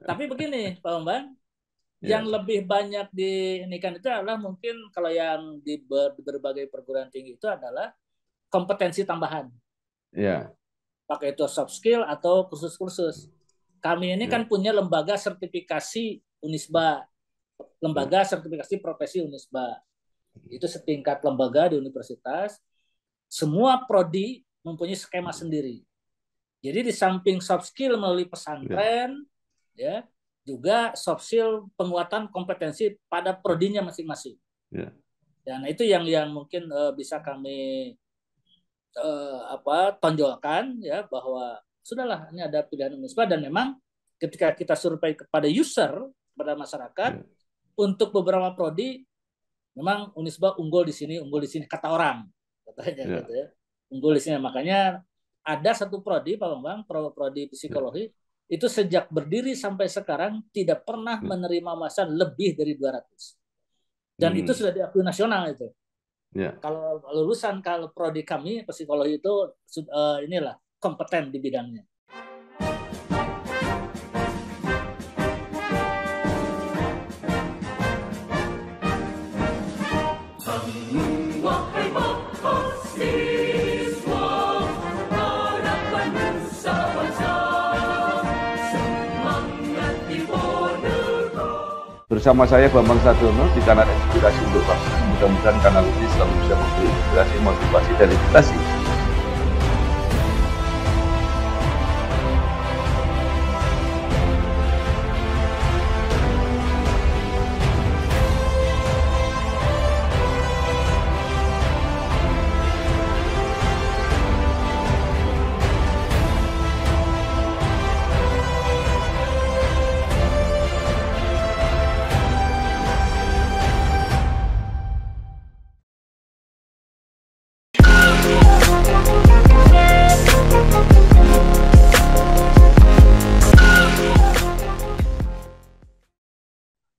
Tapi begini, Pak Bambang, yang Ya, lebih banyak diinikan itu adalah mungkin kalau yang di berbagai perguruan tinggi itu adalah kompetensi tambahan. ya, Pakai itu soft skill atau kursus-kursus. Kami ini kan ya, punya lembaga sertifikasi Unisba, ya, lembaga sertifikasi profesi Unisba. Itu setingkat lembaga di universitas. Semua prodi mempunyai skema sendiri. Jadi di samping soft skill melalui ya, pesantren, ya, juga soft skill penguatan kompetensi pada prodinya masing-masing. ya, Dan itu yang mungkin bisa kami tonjolkan ya bahwa sudahlah ini ada pilihan Unisba dan memang ketika kita survei kepada user kepada masyarakat ya, untuk beberapa prodi memang Unisba unggul di sini kata orang katanya gitu ya, ya unggul di sini makanya ada satu prodi Pak Bambang prodi ya, psikologi itu sejak berdiri sampai sekarang tidak pernah ya. menerima masa lebih dari 200 dan itu Hmm, sudah diakui nasional itu ya. kalau lulusan kalau prodi kami psikologi itu inilah kompeten di bidangnya. Wahai mahasiswa, harapan nusa bangsa, semangat di Boneka. Bersama saya Bambang Sadiono di kanal Inspirasi untuk Bangsa. Mudah-mudahan kanal ini selalu bisa memberi inspirasi, motivasi, dan edukasi.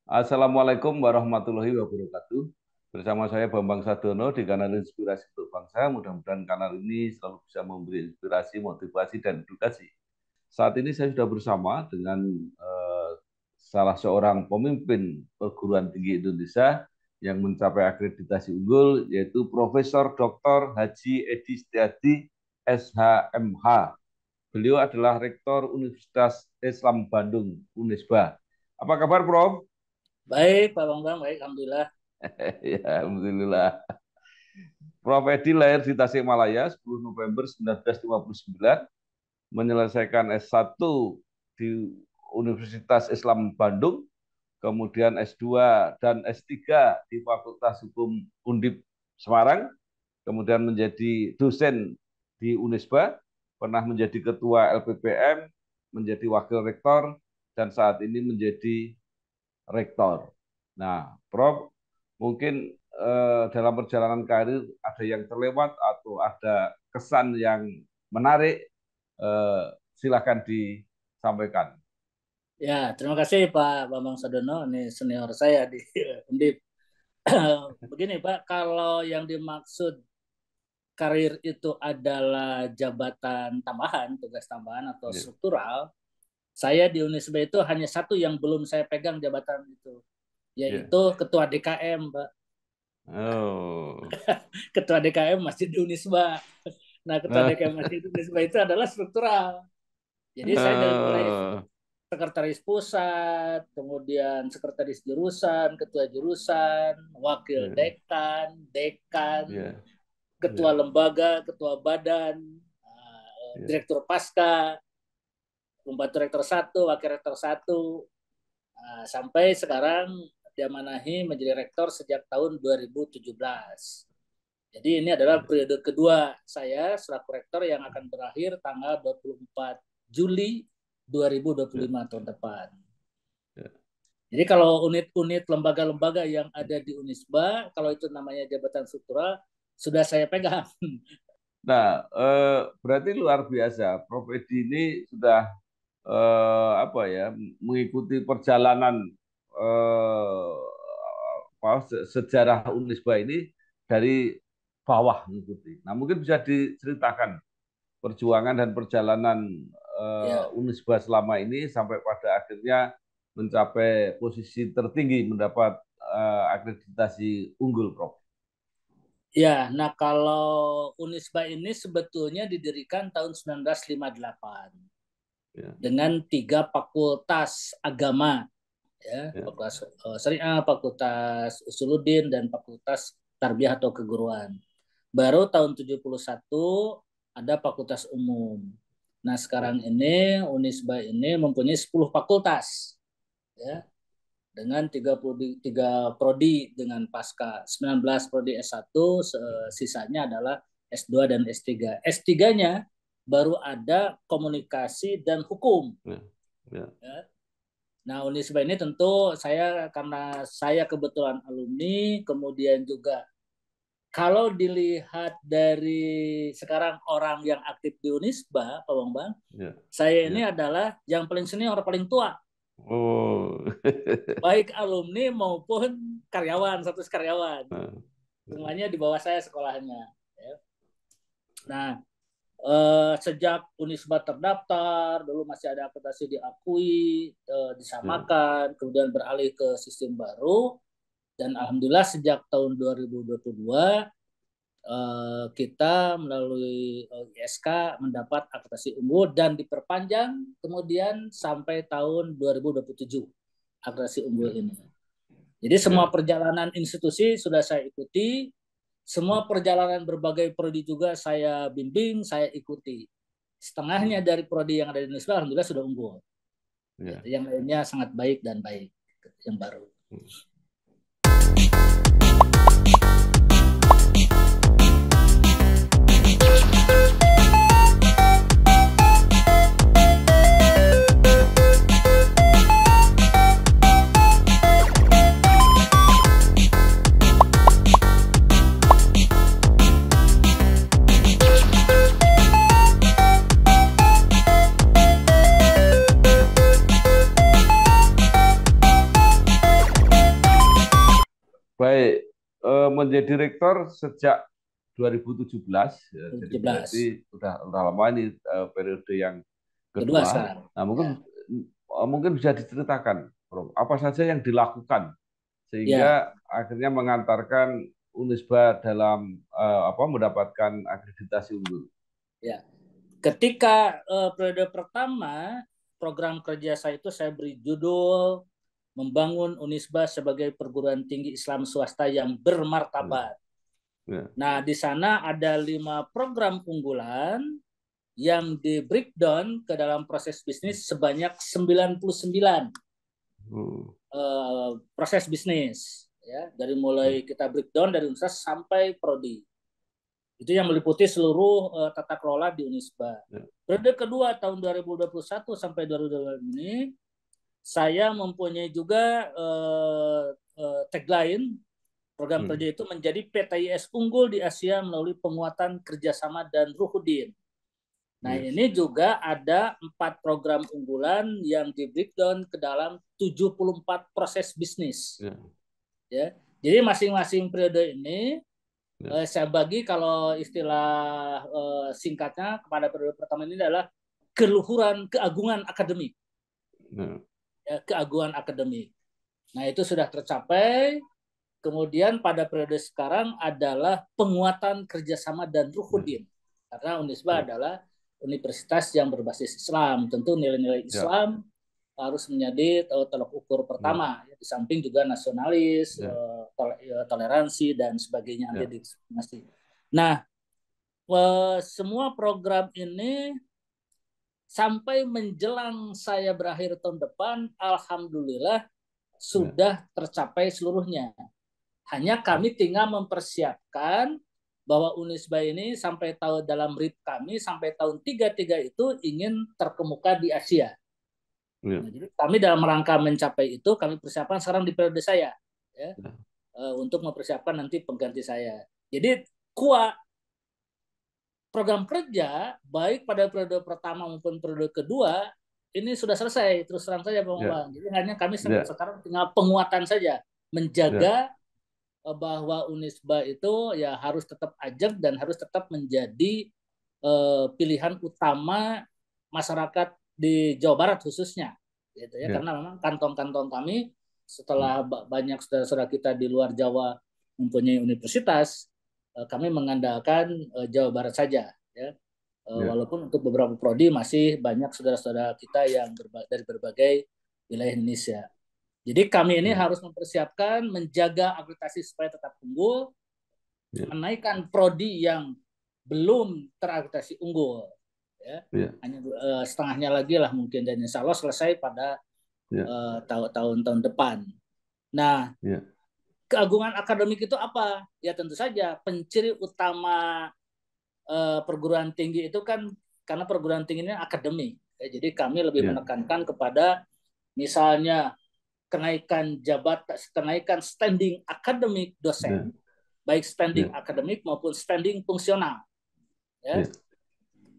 Assalamualaikum warahmatullahi wabarakatuh. Bersama saya Bambang Sadiono di kanal Inspirasi untuk Bangsa. Mudah-mudahan kanal ini selalu bisa memberi inspirasi, motivasi, dan edukasi. Saat ini saya sudah bersama dengan salah seorang pemimpin perguruan tinggi Indonesia yang mencapai akreditasi unggul, yaitu Profesor Dr. Haji Edi Setiadi, SHMH. Beliau adalah Rektor Universitas Islam Bandung, Unisba. Apa kabar, Prof? Baik Pak Bambang, baik Alhamdulillah. Ya, alhamdulillah. Prof. Edi lahir di Tasikmalaya 10 November 1959, menyelesaikan S1 di Universitas Islam Bandung, kemudian S2 dan S3 di Fakultas Hukum Undip Semarang, kemudian menjadi dosen di Unisba, pernah menjadi ketua LPPM, menjadi wakil rektor, dan saat ini menjadi rektor. Nah, Prof, mungkin dalam perjalanan karir ada yang terlewat atau ada kesan yang menarik, eh, silakan disampaikan. Ya, terima kasih Pak Bambang Sadono, ini senior saya di Undip. Begini Pak, kalau yang dimaksud karir itu adalah jabatan tambahan, tugas tambahan atau Ya. struktural, saya di Unisba itu hanya satu yang belum saya pegang jabatan itu, Ya. yaitu Ketua DKM, Pak. Oh. Ketua DKM Masjid di Unisba. Nah, Ketua DKM Masjid di Unisba itu adalah struktural. Jadi saya dari mulai sekretaris pusat, kemudian sekretaris jurusan, ketua jurusan, wakil Ya, dekan, dekan, ya, ketua ya, lembaga, ketua badan, ya, direktur pasca, pembantu rektor satu, wakil rektor satu, sampai sekarang diamanahi menjadi rektor sejak tahun 2017. Jadi ini adalah periode kedua saya selaku rektor yang akan berakhir tanggal 24 Juli ya, 2025 tahun depan. ya. Jadi kalau unit-unit lembaga-lembaga yang ada di Unisba, kalau itu namanya jabatan struktural, sudah saya pegang. Nah, berarti luar biasa. Prof. Edi ini sudah apa ya, mengikuti perjalanan eh, sejarah Unisba ini dari bawah mengikuti. Nah, mungkin bisa diceritakan perjuangan dan perjalanan Ya, Unisba selama ini sampai pada akhirnya mencapai posisi tertinggi mendapat akreditasi unggul, Prof. ya. Nah, kalau Unisba ini sebetulnya didirikan tahun 1958 Ya, dengan 3 fakultas agama, ya, ya, fakultas Syariah, fakultas Usuluddin, dan fakultas Tarbiyah atau keguruan. Baru tahun 71 ada fakultas umum. Nah, ya, sekarang ini Unisba ini mempunyai 10 fakultas, ya, dengan 33 prodi dengan pasca 19 prodi S1, sisanya adalah S2 dan S3. S3-nya baru ada komunikasi dan hukum. ya, ya, Ya. Nah, Unisba ini tentu saya, karena saya kebetulan alumni, kemudian juga kalau dilihat dari sekarang orang yang aktif di Unisba, Pak Bambang, ya, saya ya. ini adalah yang paling senior, paling tua, Oh, baik alumni maupun karyawan, status karyawan. ya, Semuanya di bawah saya sekolahnya. Ya. Nah, sejak Unisba terdaftar, dulu masih ada akreditasi diakui, ya, disamakan, kemudian beralih ke sistem baru, dan alhamdulillah sejak tahun 2022 kita melalui ISK mendapat akreditasi unggul dan diperpanjang kemudian sampai tahun 2027 akreditasi unggul ya, ini. Jadi semua ya. perjalanan institusi sudah saya ikuti, semua perjalanan berbagai prodi juga saya bimbing, saya ikuti. Setengahnya dari prodi yang ada di Indonesia alhamdulillah sudah unggul. Ya. Yang lainnya sangat baik dan baik yang baru. Baik, menjadi rektor sejak 2017, ya, jadi 17. berarti udah lama ini periode yang Kedua kedua. sekarang. Nah, Ya. mungkin bisa diceritakan, Prof, apa saja yang dilakukan Ya. sehingga akhirnya mengantarkan Unisba dalam mendapatkan akreditasi unggul. Ya. Ketika periode pertama program kerja saya itu saya beri judul membangun Unisba sebagai perguruan tinggi Islam swasta yang bermartabat. Ya. Nah, di sana ada 5 program unggulan yang di breakdown ke dalam proses bisnis sebanyak 99 proses bisnis, ya, dari mulai kita breakdown dari universitas sampai prodi. Itu yang meliputi seluruh tata kelola di Unisba. Periode kedua tahun 2021 sampai 2022 ini saya mempunyai juga tagline program kerja itu menjadi PTIS unggul di Asia melalui penguatan kerjasama dan ruhudin. Nah, ini juga ada 4 program unggulan yang di breakdown ke dalam 74 proses bisnis. Ya. Jadi masing-masing periode ini saya bagi, kalau istilah singkatnya kepada periode pertama ini adalah keluhuran keagungan akademik. Ya, keagungan akademik. Nah, itu sudah tercapai. Kemudian pada periode sekarang adalah penguatan kerjasama dan ruhudin. Karena Unisba adalah universitas yang berbasis Islam. Tentu nilai-nilai Islam harus menjadi tolak ukur pertama. Di samping juga nasionalis, toleransi, dan sebagainya. Nah, semua program ini sampai menjelang saya berakhir tahun depan, alhamdulillah sudah tercapai seluruhnya. Hanya kami tinggal mempersiapkan bahwa Unisba ini sampai tahun dalam RIP kami sampai tahun 33 itu ingin terkemuka di Asia. Nah, jadi kami dalam rangka mencapai itu kami persiapkan sekarang di periode saya, ya, untuk mempersiapkan nanti pengganti saya. Jadi program kerja baik pada periode pertama maupun periode kedua ini sudah selesai, terus terang saja Bang Bang. Jadi hanya kami sekarang tinggal penguatan saja, menjaga bahwa Unisba itu ya harus tetap ajak dan harus tetap menjadi pilihan utama masyarakat di Jawa Barat khususnya, gitu ya, Ya. karena memang kantong-kantong kami setelah banyak saudara-saudara kita di luar Jawa mempunyai universitas, kami mengandalkan Jawa Barat saja, ya. Ya. Walaupun untuk beberapa prodi masih banyak saudara-saudara kita yang dari berbagai wilayah Indonesia. Jadi kami ini Ya. harus mempersiapkan, menjaga akreditasi supaya tetap unggul, Ya. menaikkan prodi yang belum terakreditasi unggul, ya. Ya. Hanya setengahnya lagi lah mungkin, dan insya Allah selesai pada Ya. tahun-tahun depan. Nah, Ya. keagungan akademik itu apa? Ya tentu saja penciri utama perguruan tinggi itu kan karena perguruan tinggi ini akademik. Ya, jadi kami lebih Ya. menekankan kepada misalnya kenaikan jabatan, kenaikan standing akademik dosen, baik standing Ya. akademik maupun standing fungsional. Ya. Ya.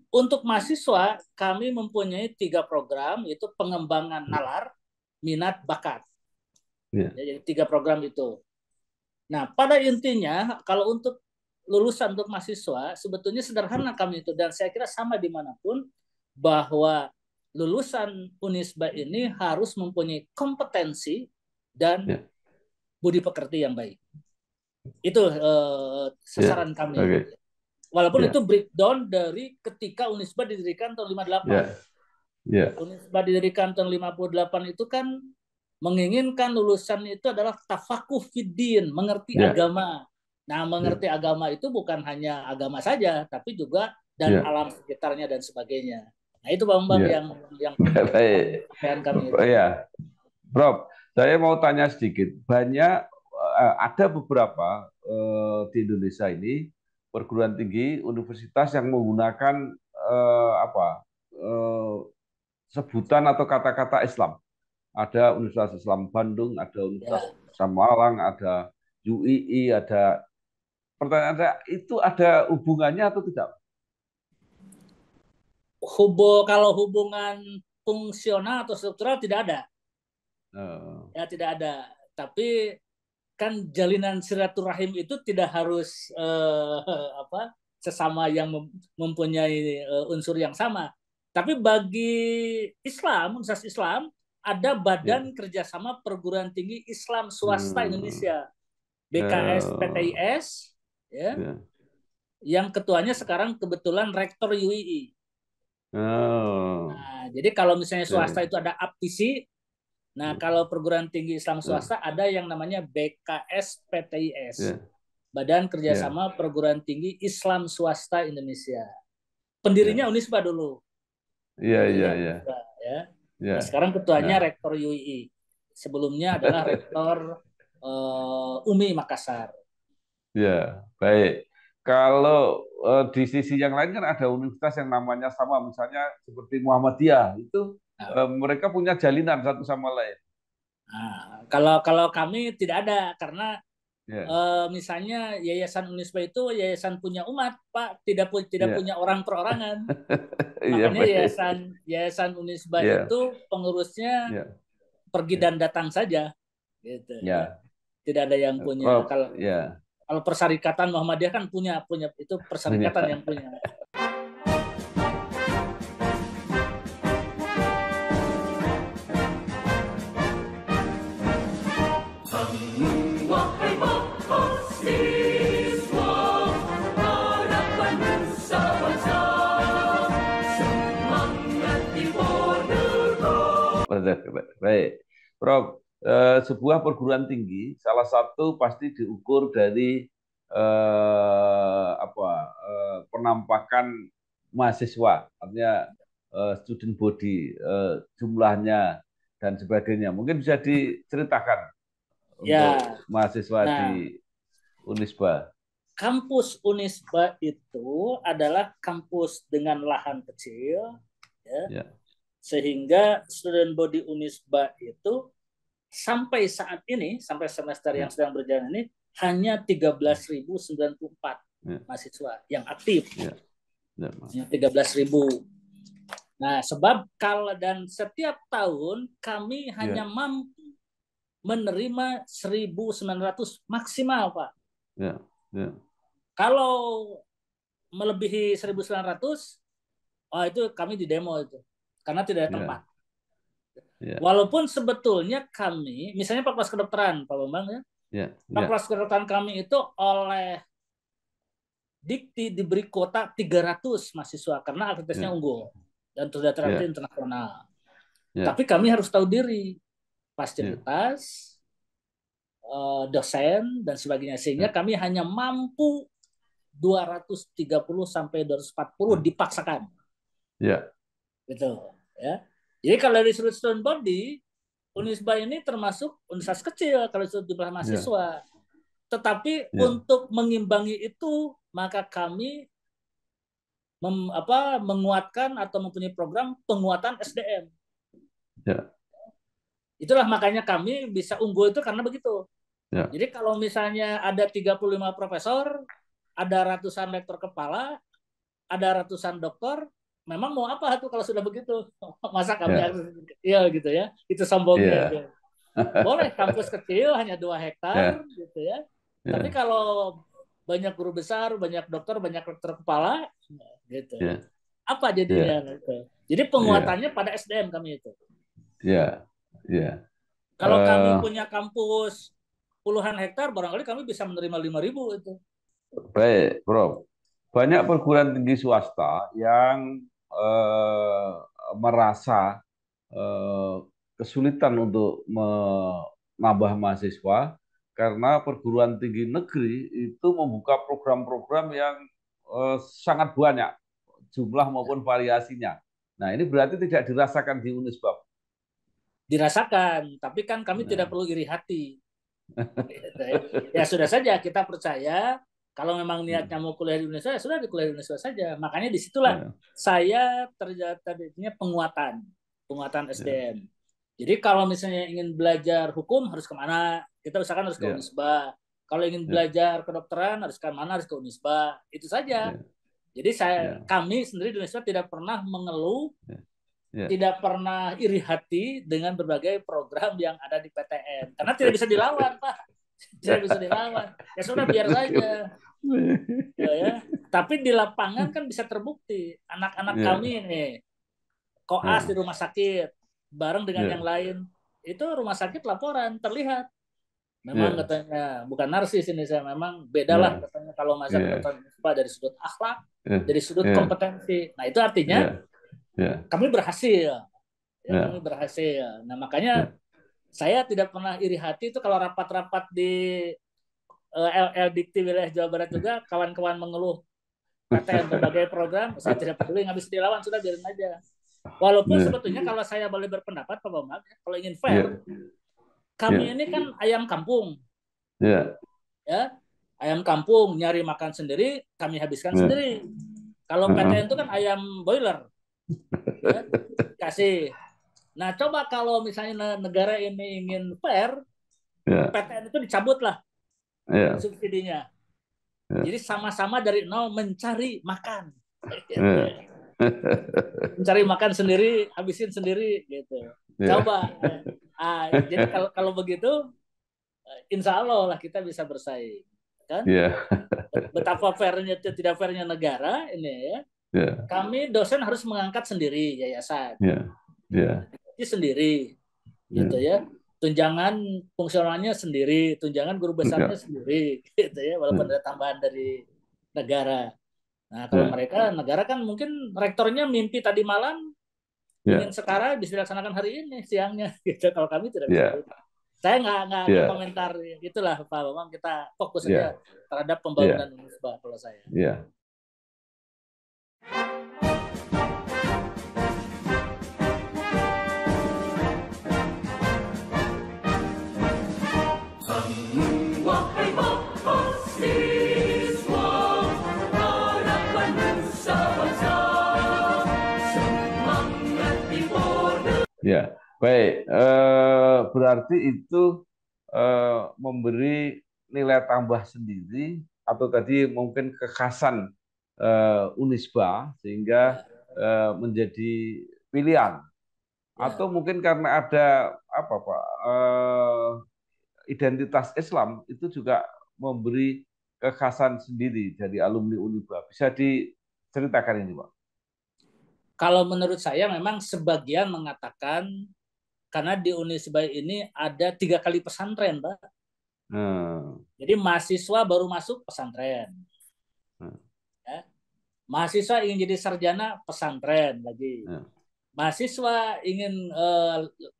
Untuk mahasiswa, kami mempunyai 3 program, yaitu pengembangan nalar, minat, bakat. Ya. Ya, jadi 3 program itu. Nah, pada intinya, kalau untuk lulusan untuk mahasiswa, sebetulnya sederhana kami itu, dan saya kira sama dimanapun, bahwa lulusan Unisba ini harus mempunyai kompetensi dan Ya. budi pekerti yang baik. Itu sasaran kami. Oke. Walaupun Ya. itu breakdown dari ketika Unisba didirikan tahun 58. Ya. Ya. Unisba didirikan tahun 58 itu kan menginginkan lulusan itu adalah tafakuh fiddin, mengerti Ya. agama. Nah, mengerti agama itu bukan hanya agama saja, tapi juga dan Ya. alam sekitarnya dan sebagainya. Nah, itu Bambang Ya. yang Baik. kami itu. Ya, Prof, saya mau tanya sedikit. Banyak ada beberapa di Indonesia ini perguruan tinggi, universitas yang menggunakan sebutan atau kata-kata Islam. Ada Universitas Islam Bandung, ada Universitas Islam Malang, ada UII, ada. Pertanyaan saya, itu ada hubungannya atau tidak? Kalau hubungan fungsional atau struktural tidak ada. Ya, tidak ada. Tapi kan jalinan silaturahim itu tidak harus sesama yang mempunyai unsur yang sama. Tapi bagi Islam, Universitas Islam, ada Badan Kerjasama Perguruan Tinggi Islam Swasta Indonesia, BKS PTIS, ya. Yang ketuanya sekarang kebetulan Rektor UII. Nah, jadi kalau misalnya swasta itu ada APTISI, nah kalau perguruan tinggi Islam swasta ada yang namanya BKS PTIS, Badan Kerjasama Perguruan Tinggi Islam Swasta Indonesia. Pendirinya Unisba dulu. Iya. Nah, sekarang ketuanya Rektor UII. Sebelumnya adalah Rektor UMI Makassar. Ya, baik. Kalau di sisi yang lain kan ada universitas yang namanya sama, misalnya seperti Muhammadiyah, itu mereka punya jalinan satu sama lain. Nah, kalau kami tidak ada, karena misalnya Yayasan Unisba itu yayasan punya umat, Pak, tidak punya orang perorangan. Makanya Yayasan Unisba itu pengurusnya pergi dan datang saja, gitu. Tidak ada yang punya. Kalau persyarikatan Muhammadiyah kan punya itu persyarikatan yang punya. Wahai mahasiswa, harapan nusa bangsa, semangat di Ponorogo. Baik, Prof. Sebuah perguruan tinggi salah satu pasti diukur dari penampakan mahasiswa, artinya student body, jumlahnya dan sebagainya. Mungkin bisa diceritakan untuk mahasiswa di Unisba. Kampus Unisba itu adalah kampus dengan lahan kecil, sehingga student body Unisba itu sampai saat ini, sampai semester yang sedang berjalan ini, hanya 13.094 mahasiswa yang aktif. Hanya 13.000. Nah, sebab dan setiap tahun kami hanya mampu menerima 1.900 maksimal, Pak. Ya. Kalau melebihi 1.900, Oh, itu kami di demo itu. Karena tidak ada Ya, tempat. ya, Walaupun sebetulnya kami, misalnya Fakultas Kedokteran, Pak Bambang ya, ya, ya, Fakultas Kedokteran kami itu oleh Dikti diberi kuota 300 mahasiswa karena aktivitasnya ya, unggul dan sudah terakreditasi ya, internasional. ya, Tapi kami harus tahu diri, ya, fasilitas, dosen dan sebagainya, sehingga ya, kami hanya mampu 230 sampai 240 dipaksakan. ya, Gitu ya. Jadi kalau dari sudut student body, Unisba ini termasuk universitas kecil kalau sudut jumlah ya, mahasiswa. Tetapi ya, untuk mengimbangi itu, maka kami menguatkan atau mempunyai program penguatan SDM. ya, Itulah makanya kami bisa unggul itu karena begitu. ya, Jadi kalau misalnya ada 35 profesor, ada ratusan lektor kepala, ada ratusan dokter, memang mau apa tuh kalau sudah begitu? Masa kami ya, harus iya gitu ya. Itu sombongnya ya, itu. Boleh kampus kecil hanya 2 hektar ya, gitu ya. Tapi ya, kalau banyak guru besar, banyak dokter, banyak lektor kepala gitu. ya, Apa ya, jadinya gitu. Jadi ya, penguatannya pada SDM kami itu. ya, ya. Kalau kami punya kampus puluhan hektar, barangkali kami bisa menerima 5.000 itu. Baik, Prof. Banyak perguruan tinggi swasta yang eh, merasa eh, kesulitan untuk menambah mahasiswa karena perguruan tinggi negeri itu membuka program-program yang sangat banyak jumlah maupun variasinya. Nah, ini berarti tidak dirasakan di Unisba. Dirasakan, tapi kan kami tidak Nah, perlu iri hati. Gitu ya. Ya sudah saja kita percaya kalau memang niatnya mau kuliah di Indonesia, ya sudah di kuliah di Indonesia saja. Makanya disitulah ya, saya terjadinya penguatan ya, SDM. Jadi kalau misalnya ingin belajar hukum harus kemana? Kita usahakan harus ke ya, Unisba. Kalau ingin ya, belajar kedokteran harus ke mana? Harus ke Unisba. Itu saja. ya, Jadi ya, kami sendiri di Unisba tidak pernah mengeluh, ya, ya. tidak pernah iri hati dengan berbagai program yang ada di PTN. Karena tidak bisa dilawan, Pak. Tidak bisa dilawan. Ya sudah biar saja. Ya. Tapi di lapangan kan bisa terbukti. Anak-anak Ya, kami ini koas di ya, rumah sakit bareng dengan yang ya, lain. Itu rumah sakit laporan terlihat. Memang ya, katanya bukan narsis ini, saya memang bedalah ya, katanya kalau masa ya, kedokteran dari sudut akhlak, ya, dari sudut ya, kompetensi. Nah, itu artinya ya, ya, kami berhasil. Ya, kami ya, berhasil. Nah, makanya ya. saya tidak pernah iri hati itu kalau rapat-rapat di LL Dikti wilayah Jawa Barat juga kawan-kawan mengeluh PTN berbagai program, saya tidak peduli, nggak bisa dilawan, sudah biarin aja. Walaupun Ya, sebetulnya kalau saya boleh berpendapat Pak Bambang, kalau ingin fair, ya, kami ya, ini kan ayam kampung, ya, ya ayam kampung nyari makan sendiri, kami habiskan ya. sendiri. Kalau PTN Heeh. itu kan ayam boiler, ya kasih. Nah coba kalau misalnya negara ini ingin fair, Ya, PTN itu dicabut lah ya, subsidinya. ya, Jadi sama-sama dari nol mencari makan. ya. Mencari makan sendiri, habisin sendiri gitu. Ya, Coba. Jadi kalau kalau begitu, insya Allah lah kita bisa bersaing. Kan? ya, Betapa fairnya tidak fairnya negara ini ya. ya, Kami dosen harus mengangkat sendiri yayasan. ya, ya, Jadi sendiri gitu ya, ya. Tunjangan fungsionalnya sendiri, tunjangan guru besarnya ya, sendiri gitu ya, walaupun ada tambahan dari negara. Nah, kalau ya, mereka negara kan mungkin rektornya mimpi tadi malam ingin ya, sekarang bisa dilaksanakan hari ini siangnya gitu. Kalau kami tidak bisa ya, begitu. Saya nggak ya, komentar itulah Pak Bambang, kita fokus saja ya, terhadap pembangunan ya, Unisba kalau saya. ya. Wahai mahasiswa, harapan nusa bangsa, semangat timur. Ya, baik. Berarti itu memberi nilai tambah sendiri atau tadi mungkin kekhasan Unisba sehingga Ya, menjadi pilihan ya. atau mungkin karena ada apa Pak identitas Islam itu juga memberi kekhasan sendiri dari alumni Uniba. Bisa diceritakan ini Pak? Kalau menurut saya memang sebagian mengatakan karena di Unisba ini ada 3 kali pesantren, Pak. Jadi mahasiswa baru masuk pesantren. Ya. Mahasiswa ingin jadi sarjana pesantren lagi. Mahasiswa ingin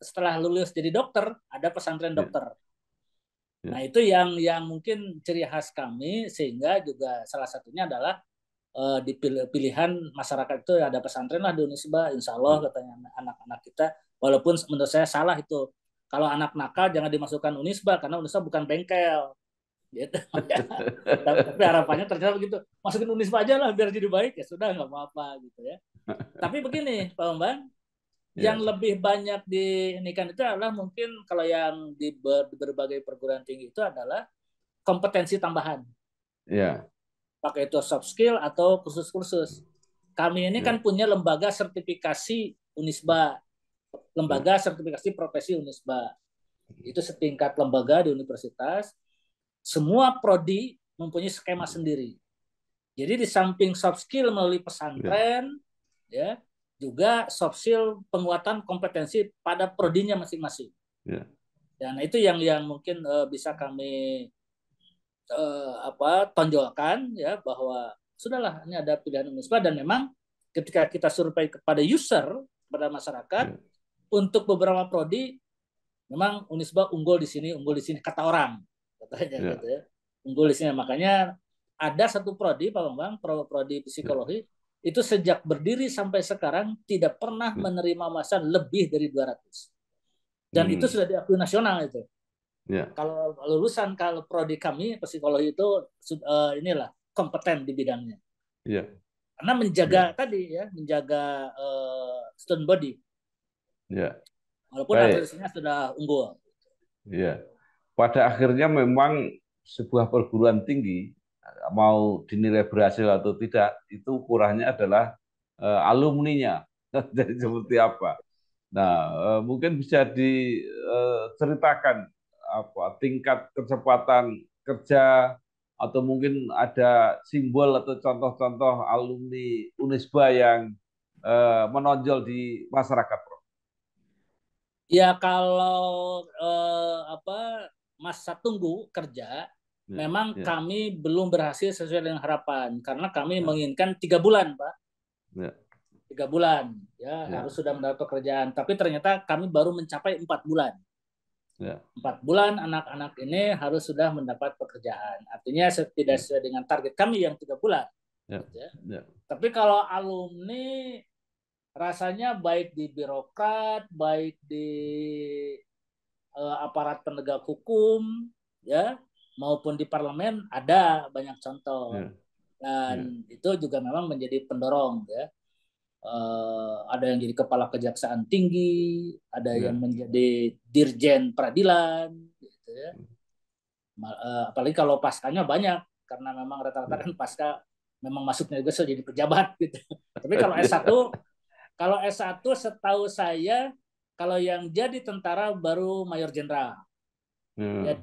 setelah lulus jadi dokter, ada pesantren dokter. Nah, itu yang mungkin ciri khas kami, sehingga juga salah satunya adalah di pilihan masyarakat itu ada pesantren lah di Unisba, insya Allah katanya anak-anak kita. Walaupun menurut saya salah itu. Kalau anak nakal jangan dimasukkan Unisba karena Unisba bukan bengkel. Gitu. Tapi harapannya ternyata begitu. Masukin Unisba aja lah biar jadi baik, ya sudah nggak apa-apa gitu ya. Tapi begini Pak Bambang, yang lebih banyak diinikan itu adalah mungkin kalau yang di berbagai perguruan tinggi itu adalah kompetensi tambahan. Pakai itu soft skill atau kursus-kursus. Kami ini kan punya lembaga sertifikasi Unisba, lembaga sertifikasi profesi Unisba. Itu setingkat lembaga di universitas. Semua prodi mempunyai skema sendiri. Jadi di samping soft skill melalui pesantren, ya, juga soft skill penguatan kompetensi pada prodinya masing-masing. Dan itu yang mungkin bisa kami tonjolkan, ya, bahwa sudahlah ini ada pilihan Unisba, dan memang ketika kita survei kepada user, kepada masyarakat, untuk beberapa prodi memang Unisba unggul di sini kata orang, katanya gitu ya. Unggul di sini. Makanya ada satu prodi Pak Bambang, prodi psikologi, itu sejak berdiri sampai sekarang tidak pernah menerima mahasiswa lebih dari 200. Dan itu sudah diakui nasional itu. Kalau lulusan prodi kami psikologi itu inilah kompeten di bidangnya. Karena menjaga tadi ya, menjaga student body. Walaupun akreditasinya sudah unggul. Pada akhirnya memang sebuah perguruan tinggi mau dinilai berhasil atau tidak, itu ukurannya adalah alumninya. Jadi seperti apa? Nah, mungkin bisa diceritakan tingkat kecepatan kerja, atau mungkin ada simbol atau contoh-contoh alumni Unisba yang menonjol di masyarakat, Prof. Ya kalau masa tunggu kerja, memang kami belum berhasil sesuai dengan harapan, karena kami menginginkan 3 bulan, Pak. 3 bulan, ya, harus sudah mendapat pekerjaan. Tapi ternyata kami baru mencapai 4 bulan. 4 bulan anak-anak ini harus sudah mendapat pekerjaan. Artinya tidak sesuai dengan target kami yang 3 bulan. Tapi kalau alumni, rasanya baik di birokrat, baik di aparat penegak hukum, ya, maupun di parlemen, ada banyak contoh. Dan itu juga memang menjadi pendorong, ya. Ada yang jadi kepala kejaksaan tinggi, ada yang menjadi dirjen peradilan, gitu ya. Apalagi kalau paskanya banyak, karena memang rata-rata kan pasca memang masuknya juga jadi pejabat, gitu. Tapi kalau S1 setahu saya, kalau yang jadi tentara baru mayor jenderal, ya,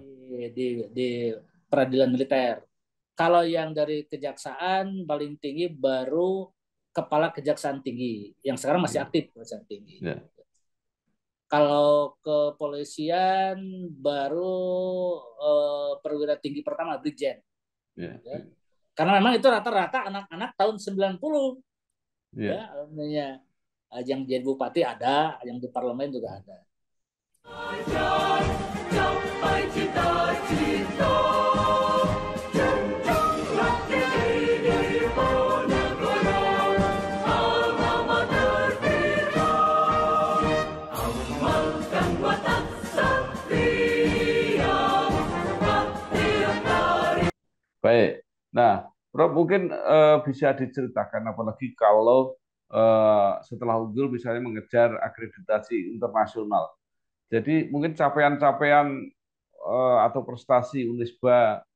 di peradilan militer. Kalau yang dari kejaksaan paling tinggi baru kepala kejaksaan tinggi, yang sekarang masih aktif kejaksaan tinggi. Kalau kepolisian baru perwira tinggi pertama brigjen. Ya. Karena memang itu rata-rata anak-anak tahun 90. Ya, alumninya. Yang jadi bupati ada, yang di parlemen juga ada. Capai cita-cita, jenjanglah tinggi negara, alma mater kita, amalkan watak satria, bakti antari. Baik. Nah, Prof, mungkin bisa diceritakan, apalagi kalau setelah unggul misalnya mengejar akreditasi internasional. Jadi mungkin capaian-capaian atau prestasi Unisba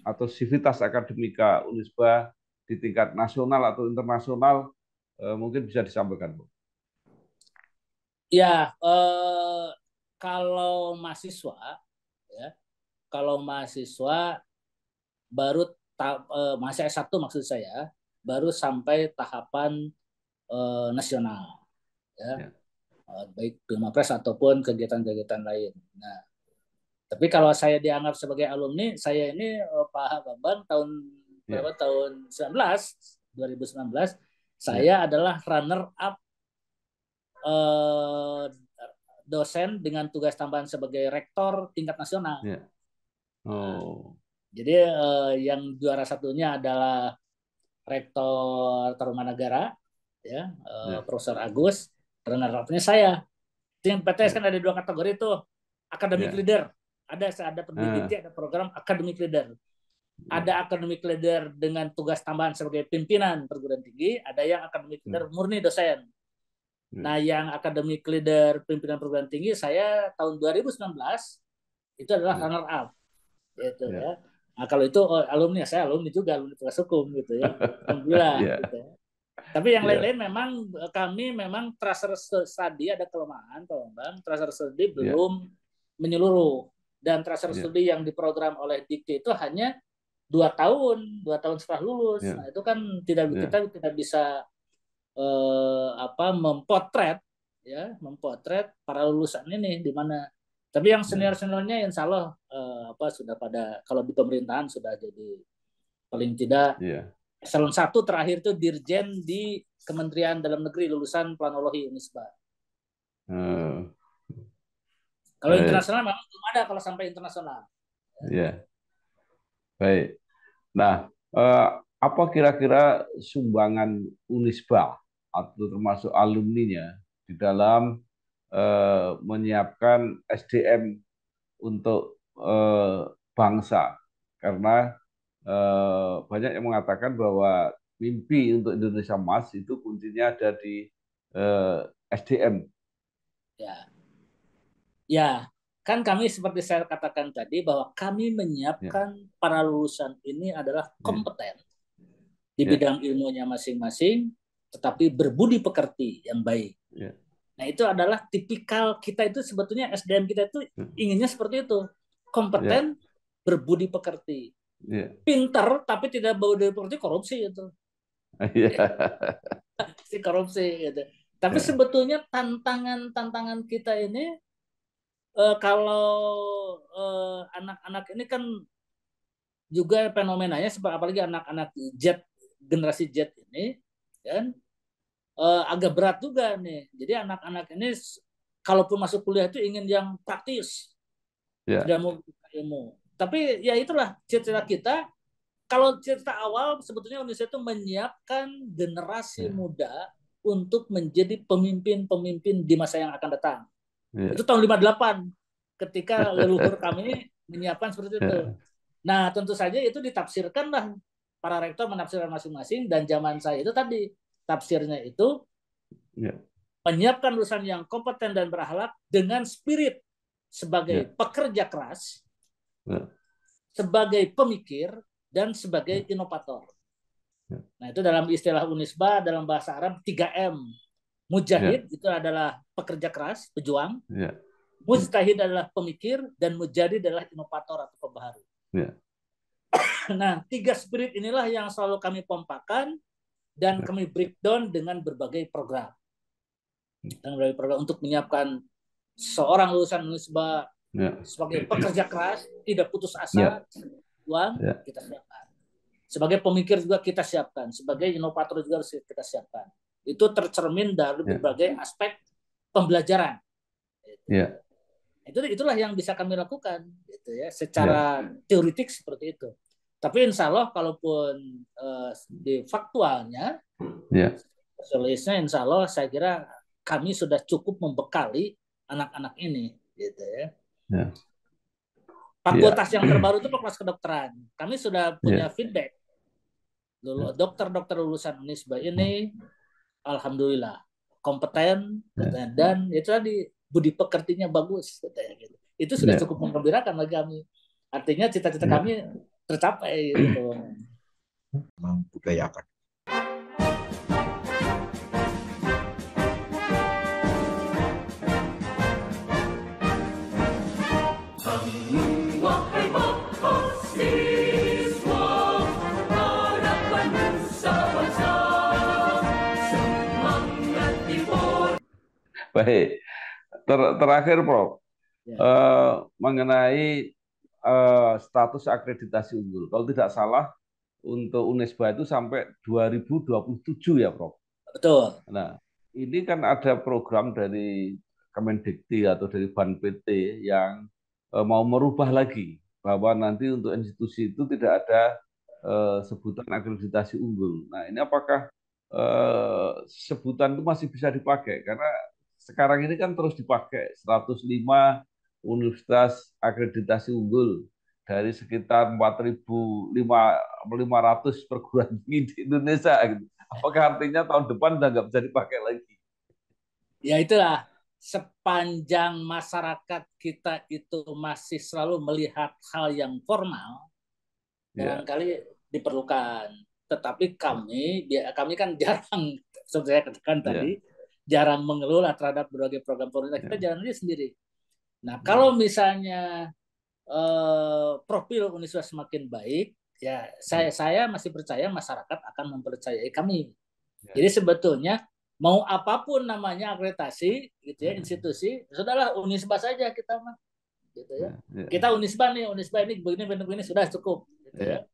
atau sivitas akademika Unisba di tingkat nasional atau internasional mungkin bisa disampaikan, Bu. Ya, kalau mahasiswa baru masih S1 maksud saya, baru sampai tahapan nasional, ya. Ya. Baik Pilmapres ataupun kegiatan-kegiatan lain. Nah, tapi kalau saya dianggap sebagai alumni, saya ini Pak Bambang tahun berapa, tahun 2019, saya adalah runner up dosen dengan tugas tambahan sebagai rektor tingkat nasional. Ya. Oh. Jadi yang juara satunya adalah Rektor Tarumanagara, ya, Profesor Agus. Runner up-nya saya. Yang PTS kan ada 2 kategori tuh, academic leader. Ada pendidik, ada program academic leader. Ada academic leader dengan tugas tambahan sebagai pimpinan perguruan tinggi, ada yang academic leader murni dosen. Nah, yang academic leader pimpinan perguruan tinggi saya tahun 2019 itu adalah runner up, gitu ya. Nah, kalau itu alumni, saya alumni juga, alumni Fakultas Hukum, gitu ya. Alhamdulillah. Gitu ya. Tapi yang lain-lain memang kami memang transfer studi ada kelemahan, Pak Bambang. Transfer studi belum menyeluruh, dan transfer studi yang diprogram oleh Dikti itu hanya 2 tahun setelah lulus. Nah, itu kan kita tidak bisa mempotret para lulusan ini di mana. Tapi yang senior-seniornya insya Allah sudah pada, kalau di pemerintahan sudah jadi paling tidak eselon 1 terakhir itu dirjen di Kementerian Dalam Negeri lulusan planologi Unisba. Kalau internasional memang belum ada kalau sampai internasional. Ya. Baik. Nah, apa kira-kira sumbangan Unisba atau termasuk alumninya di dalam menyiapkan SDM untuk bangsa? Karena banyak yang mengatakan bahwa mimpi untuk Indonesia Emas itu kuncinya ada di SDM. Ya, kan kami seperti saya katakan tadi bahwa kami menyiapkan para lulusan ini adalah kompeten di bidang ilmunya masing-masing, tetapi berbudi pekerti yang baik. Nah, itu adalah tipikal kita, itu sebetulnya SDM kita itu inginnya seperti itu, kompeten, berbudi pekerti, pintar tapi tidak berbudi pekerti, korupsi itu, korupsi gitu. Tapi sebetulnya tantangan kita ini kalau anak-anak ini kan juga fenomenanya, apalagi anak-anak generasi Z ini kan agak berat juga nih. Jadi anak-anak ini kalaupun masuk kuliah itu ingin yang praktis, tidak mau ilmu. Tapi ya itulah cita-cita kita. Kalau cita awal sebetulnya Indonesia itu menyiapkan generasi muda untuk menjadi pemimpin-pemimpin di masa yang akan datang. Itu tahun 58 ketika leluhur kami menyiapkan seperti itu. Nah, tentu saja itu ditafsirkanlah, para rektor menafsirkan masing-masing, dan zaman saya itu tadi tafsirnya itu menyiapkan lulusan yang kompeten dan berakhlak dengan spirit sebagai pekerja keras, sebagai pemikir, dan sebagai inovator. Nah, itu dalam istilah Unisba, dalam bahasa Arab 3M. Mujahid itu adalah pekerja keras, pejuang. Mujtahid adalah pemikir, dan mujadid adalah inovator atau pembaharu. Nah, 3 spirit inilah yang selalu kami pompakan dan kami breakdown dengan berbagai program. Untuk menyiapkan seorang lulusan Unisba sebagai pekerja keras, tidak putus asa, uang kita siapkan. Sebagai pemikir juga kita siapkan, sebagai inovator juga harus kita siapkan. Itu tercermin dari berbagai aspek pembelajaran. Itulah yang bisa kami lakukan, gitu ya, secara teoritik seperti itu. Tapi insya Allah kalaupun di faktualnya, solusinya insya Allah saya kira kami sudah cukup membekali anak-anak ini, gitu ya. Fakultas yang terbaru itu fakultas kedokteran. Kami sudah punya feedback. Dokter-dokter lulusan Unisba ini alhamdulillah kompeten, dan itu tadi budi pekertinya bagus, gitu. Itu sudah cukup menggembirakan bagi kami. Artinya cita-cita kami tercapai, gitu. Membudayakan. Wahai mahasiswa, harapan nusa bangsa, semangat Baik. Terakhir, Prof, Ya. mengenai status akreditasi unggul. Kalau tidak salah, untuk Unisba itu sampai 2027 ya, Prof. Betul. Nah, ini kan ada program dari Kemendikti atau dari Ban PT yang mau merubah lagi bahwa nanti untuk institusi itu tidak ada sebutan akreditasi unggul. Nah, ini apakah sebutan itu masih bisa dipakai? Karena sekarang ini kan terus dipakai 105 universitas akreditasi unggul dari sekitar 4.500 perguruan tinggi di Indonesia. Gitu. Apakah artinya tahun depan udah nggak bisa dipakai lagi? Ya itulah, sepanjang masyarakat kita itu masih selalu melihat hal yang formal, barangkali diperlukan. Tetapi kami kan jarang, seperti saya katakan tadi, jarang mengelola terhadap berbagai program pemerintah. Kita jalan aja sendiri. Nah, kalau misalnya profil Unisba semakin baik, ya saya masih percaya masyarakat akan mempercayai kami. Jadi sebetulnya mau apapun namanya akreditasi, gitu ya, institusi, sudahlah Unisba saja kita mah, gitu ya. Kita Unisba ini begini sudah cukup, gitu ya.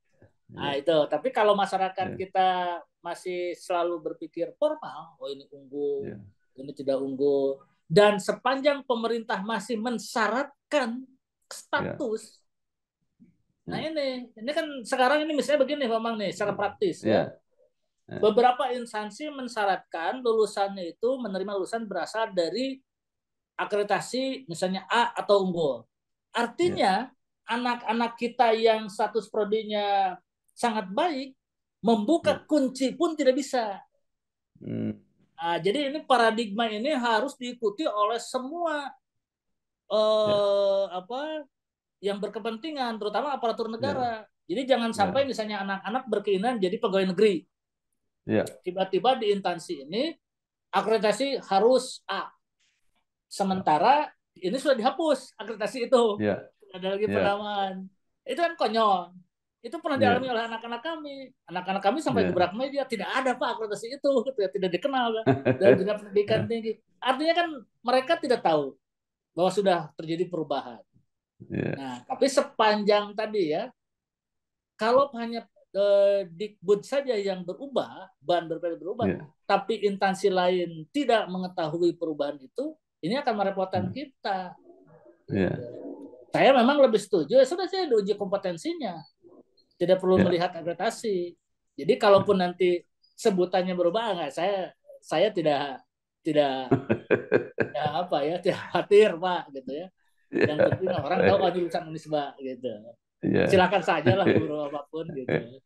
Nah itu, tapi kalau masyarakat kita masih selalu berpikir formal, oh ini unggul, ini tidak unggul, dan sepanjang pemerintah masih mensyaratkan status, nah ini kan sekarang ini misalnya begini, Bambang nih, secara praktis ya. Beberapa instansi mensyaratkan lulusannya itu menerima lulusan berasal dari akreditasi misalnya A atau unggul. Artinya anak-anak kita yang status prodinya sangat baik membuka kunci pun tidak bisa. Nah, jadi ini paradigma ini harus diikuti oleh semua yang berkepentingan, terutama aparatur negara. Jadi jangan sampai misalnya anak-anak berkeinginan jadi pegawai negeri. Tiba-tiba di instansi ini akreditasi harus A. Sementara ini sudah dihapus akreditasi itu. Ada lagi penamaan. Itu kan konyol. Itu pernah dialami oleh anak-anak kami. Anak-anak kami sampai beberapa media tidak ada Pak akreditasi itu, tidak dikenal kan dalam dunia pendidikan tinggi. Artinya kan mereka tidak tahu bahwa sudah terjadi perubahan. Nah, tapi sepanjang tadi ya, kalau hanya Dikbud saja yang berubah, bahan berubah, tapi instansi lain tidak mengetahui perubahan itu, ini akan merepotkan kita. Saya memang lebih setuju, sudah saya diuji kompetensinya, tidak perlu melihat akreditasi. Jadi kalaupun nanti sebutannya berubah, enggak, saya tidak tidak khawatir Pak, gitu ya. Yang penting orang tahu kan lulusan Unisba gitu. Silakan saja lah guru apapun gitu.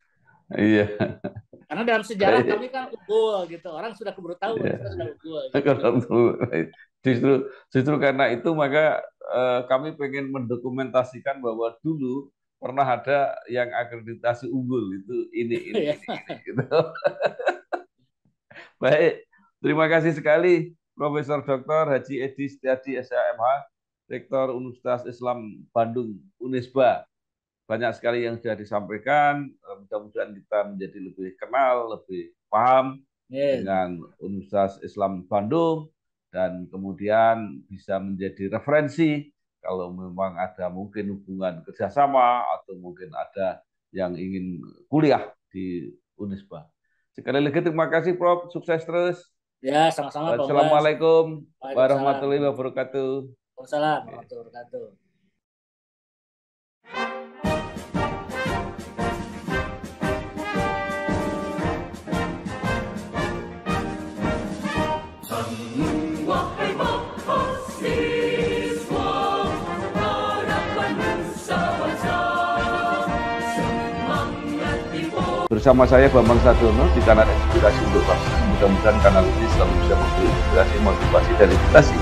Karena dalam sejarah kami kan unggul gitu. Orang sudah keburu tahu kita sudah unggul. Gitu. Justru karena itu maka kami pengen mendokumentasikan bahwa dulu pernah ada yang akreditasi unggul itu ini gitu. Baik, terima kasih sekali Profesor Dr. Haji Edi Setiadi SHMH, Rektor Universitas Islam Bandung Unisba. Banyak sekali yang sudah disampaikan, mudah-mudahan kita menjadi lebih kenal, lebih paham dengan Universitas Islam Bandung, dan kemudian bisa menjadi referensi kalau memang ada mungkin hubungan kerjasama atau mungkin ada yang ingin kuliah di Unisba. Sekali lagi terima kasih Prof, sukses terus. Ya, sama-sama Pak. Assalamualaikum warahmatullahi wabarakatuh. Waalaikumsalam warahmatullahi wabarakatuh. Wahai mahasiswa, harapan nusa bangsa, semangat dibawa. Bersama saya Bambang Sadiono di kanal Inspirasi untuk Bangsa. Mudah-mudahan kanal ini selalu bisa memberi inspirasi, motivasi, dan edukasi